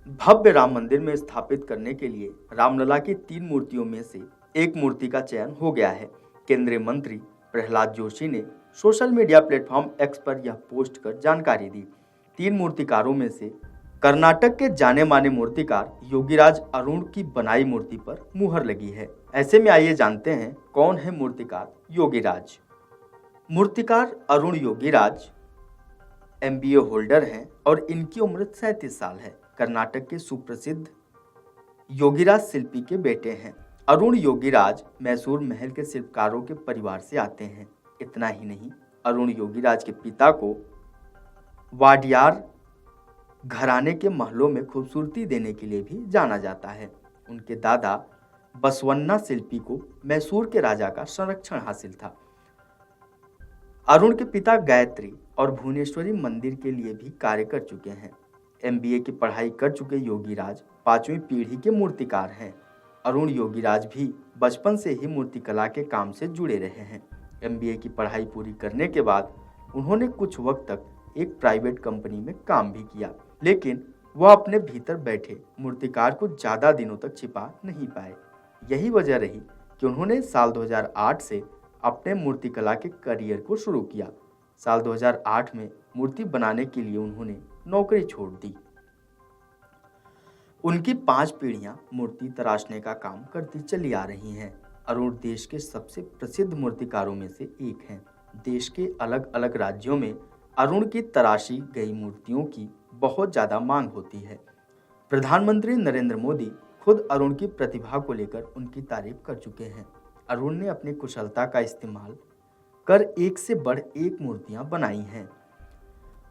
भव्य राम मंदिर में स्थापित करने के लिए रामलला की 3 मूर्तियों में से एक मूर्ति का चयन हो गया है। केंद्रीय मंत्री प्रहलाद जोशी ने सोशल मीडिया प्लेटफॉर्म एक्स पर यह पोस्ट कर जानकारी दी। 3 मूर्तिकारों में से कर्नाटक के जाने माने मूर्तिकार योगीराज अरुण की बनाई मूर्ति पर मुहर लगी है। ऐसे में आइए जानते हैं कौन है मूर्तिकार योगीराज। मूर्तिकार अरुण योगीराज MBA होल्डर हैं और इनकी उम्र 37 साल है। कर्नाटक के सुप्रसिद्ध योगीराज शिल्पी के बेटे हैं। अरुण योगीराज मैसूर महल के शिल्पकारों के परिवार से आते हैं। इतना ही नहीं, अरुण योगीराज के पिता को वाडियार घराने के महलों में खूबसूरती देने के लिए भी जाना जाता है। उनके दादा बसवन्ना शिल्पी को मैसूर के राजा का संरक्षण हासिल था। अरुण के पिता गायत्री और भुवनेश्वरी मंदिर के लिए भी कार्य कर चुके हैं। MBA की पढ़ाई कर चुके योगीराज 5वीं पीढ़ी के मूर्तिकार हैं। अरुण योगीराज भी बचपन से ही मूर्तिकला के काम से जुड़े रहे हैं। MBA की पढ़ाई पूरी करने के बाद उन्होंने कुछ वक्त तक एक प्राइवेट कंपनी में काम भी किया, लेकिन वह अपने भीतर बैठे मूर्तिकार को ज़्यादा दिनों तक छिपा नहीं पाए। यही वजह रही कि उन्होंने साल 2008 से अपने मूर्तिकला के करियर को शुरू किया। साल 2008 में मूर्ति बनाने के लिए उन्होंने नौकरी छोड़ दी। उनकी 5 पीढ़ियां मूर्ति तराशने का काम करती चली आ रही हैं। अरुण देश के सबसे प्रसिद्ध मूर्तिकारों में से एक हैं। देश के अलग अलग राज्यों में अरुण की तराशी गई मूर्तियों की बहुत ज़्यादा मांग होती है। प्रधानमंत्री नरेंद्र मोदी खुद अरुण की प्रतिभा को लेकर उनकी तारीफ कर चुके हैं। अरुण ने अपनी कुशलता का इस्तेमाल कर एक से बढ़ एक मूर्तियां बनाई हैं।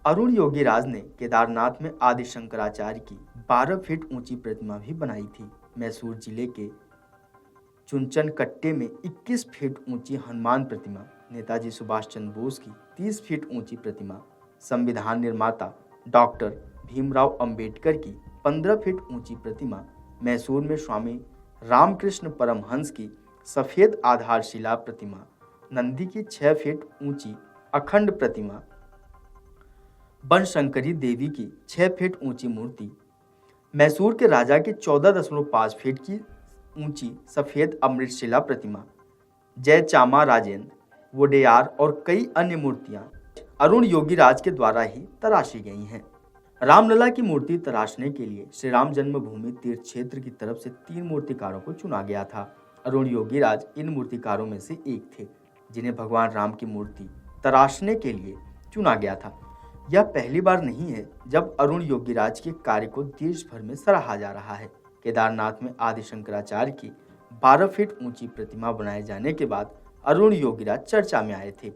अरुण योगीराज ने केदारनाथ में आदि शंकराचार्य की 12 फीट ऊंची प्रतिमा भी बनाई थी। मैसूर जिले के चुनचनकट्टे में 21 फीट ऊंची हनुमान प्रतिमा, नेताजी सुभाष चंद्र बोस की 30 फीट ऊंची प्रतिमा, संविधान निर्माता डॉक्टर भीमराव अंबेडकर की 15 फीट ऊंची प्रतिमा, मैसूर में स्वामी रामकृष्ण परमहंस की सफ़ेद आधारशिला प्रतिमा, नंदी की 6 फीट ऊंची अखंड प्रतिमा, बनशंकरी देवी की 6 फीट ऊंची मूर्ति, मैसूर के राजा की 14.5 फीट की ऊंची सफ़ेद अमृतशिला प्रतिमा, जय चामा राजेंद्र वोडेयार और कई अन्य मूर्तियां अरुण योगीराज के द्वारा ही तराशी गई हैं। रामलला की मूर्ति तराशने के लिए श्री राम जन्मभूमि तीर्थ क्षेत्र की तरफ से 3 मूर्तिकारों को चुना गया था। अरुण योगीराज इन मूर्तिकारों में से एक थे जिन्हें भगवान राम की मूर्ति तराशने के लिए चुना गया था। यह पहली बार नहीं है जब अरुण योगीराज के कार्य को देश भर में सराहा जा रहा है। केदारनाथ में आदि शंकराचार्य की 12 फीट ऊंची प्रतिमा बनाए जाने के बाद अरुण योगीराज चर्चा में आए थे।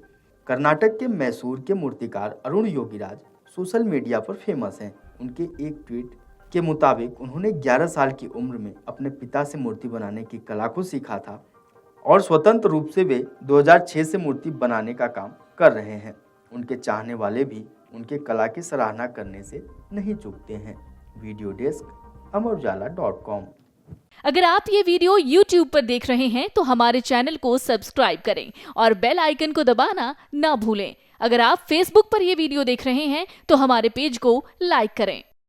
कर्नाटक के मैसूर के मूर्तिकार अरुण योगीराज सोशल मीडिया पर फेमस हैं। उनके एक ट्वीट के मुताबिक उन्होंने 11 साल की उम्र में अपने पिता से मूर्ति बनाने की कला को सीखा था और स्वतंत्र रूप से वे 2006 से मूर्ति बनाने का काम कर रहे हैं। उनके चाहने वाले भी उनके कला की सराहना करने से नहीं चूकते हैं। वीडियो डेस्क अमरउजाला.com। अगर आप ये वीडियो YouTube पर देख रहे हैं तो हमारे चैनल को सब्सक्राइब करें और बेल आइकन को दबाना ना भूलें। अगर आप Facebook पर ये वीडियो देख रहे हैं तो हमारे पेज को लाइक करें।